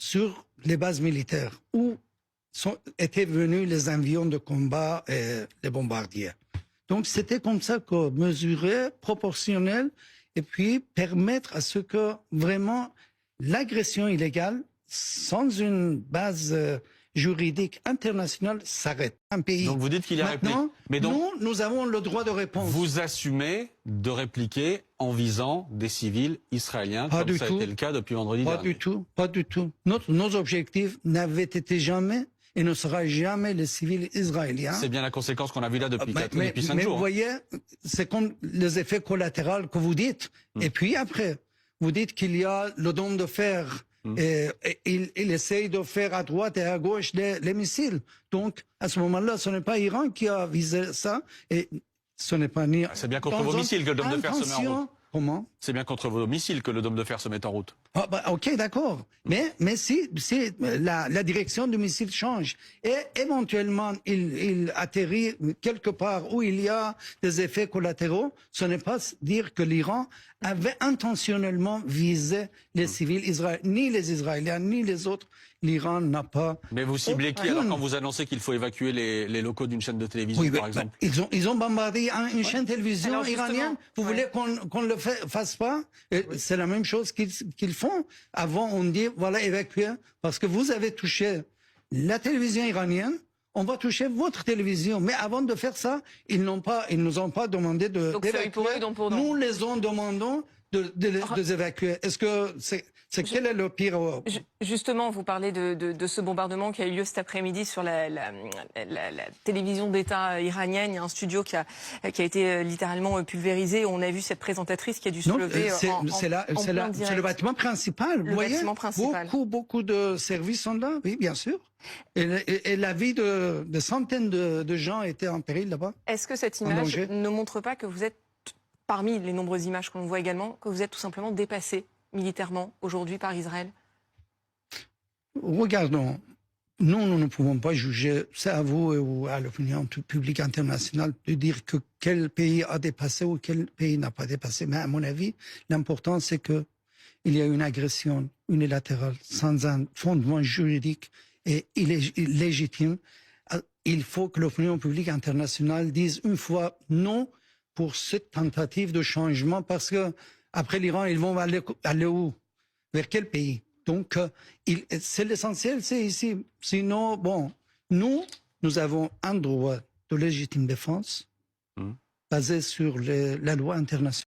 sur les bases militaires où étaient venus les avions de combat et les bombardiers. Donc c'était comme ça que mesurer, proportionnel, et puis permettre à ce que vraiment l'agression illégale, sans une base juridique internationale, s'arrête. Un pays. Donc vous dites qu'il y a réplique. Mais donc, nous avons le droit de réponse. Vous assumez de répliquer en visant des civils israéliens, comme ça a été le cas depuis vendredi dernier. Pas du tout, pas du tout. Nos objectifs n'avaient été jamais et ne sera jamais les civils israéliens. C'est bien la conséquence qu'on a vue là depuis 5 jours. Mais vous voyez, c'est comme les effets collatéraux que vous dites. Et puis après, vous dites qu'il y a le dôme de fer. Et il essaye de faire à droite et à gauche les missiles. Donc, à ce moment-là, ce n'est pas Iran qui a visé ça. Et ce n'est pas ni... C'est bien contre vos missiles que le dôme de fer se met en route. Comment? C'est bien contre vos missiles que le dôme de fer se met en route. Ah bah, ok, d'accord. Mais si la direction du missile change et éventuellement il atterrit quelque part où il y a des effets collatéraux, ce n'est pas dire que l'Iran avait intentionnellement visé les civils israéliens, ni les Israéliens, ni les autres. L'Iran n'a pas... Mais vous ciblez qui alors quand vous annoncez qu'il faut évacuer les locaux d'une chaîne de télévision, par exemple? Ils ont bombardé une chaîne de télévision iranienne. Vous voulez qu'on le fasse pas? C'est la même chose qu'ils font. Avant, on dit, voilà, évacuer. Parce que vous avez touché la télévision iranienne, on va toucher votre télévision. Mais avant de faire ça, ils nous ont pas demandé d'évacuer. Nous les ont demandé de évacuer. Est-ce que quel est le pire? Justement, vous parlez de ce bombardement qui a eu lieu cet après-midi sur la télévision d'État iranienne. Il y a un studio qui a été littéralement pulvérisé. On a vu cette présentatrice qui a dû se lever c'est le bâtiment principal. Vous voyez, beaucoup de services sont là, oui, bien sûr. Et la vie de centaines de gens était en péril là-bas. Est-ce que cette image ne montre pas que vous êtes, parmi les nombreuses images qu'on voit également, que vous êtes tout simplement dépassé militairement aujourd'hui par Israël? Regardons, nous ne pouvons pas juger, c'est à vous ou à l'opinion publique internationale de dire que quel pays a dépassé ou quel pays n'a pas dépassé. Mais à mon avis, l'important c'est que il y a une agression unilatérale sans un fondement juridique et illégitime. Il faut que l'opinion publique internationale dise une fois non pour cette tentative de changement, parce que après l'Iran, ils vont aller où? Vers quel pays? Donc, c'est l'essentiel, c'est ici. Sinon, bon, nous avons un droit de légitime défense basé sur la loi internationale.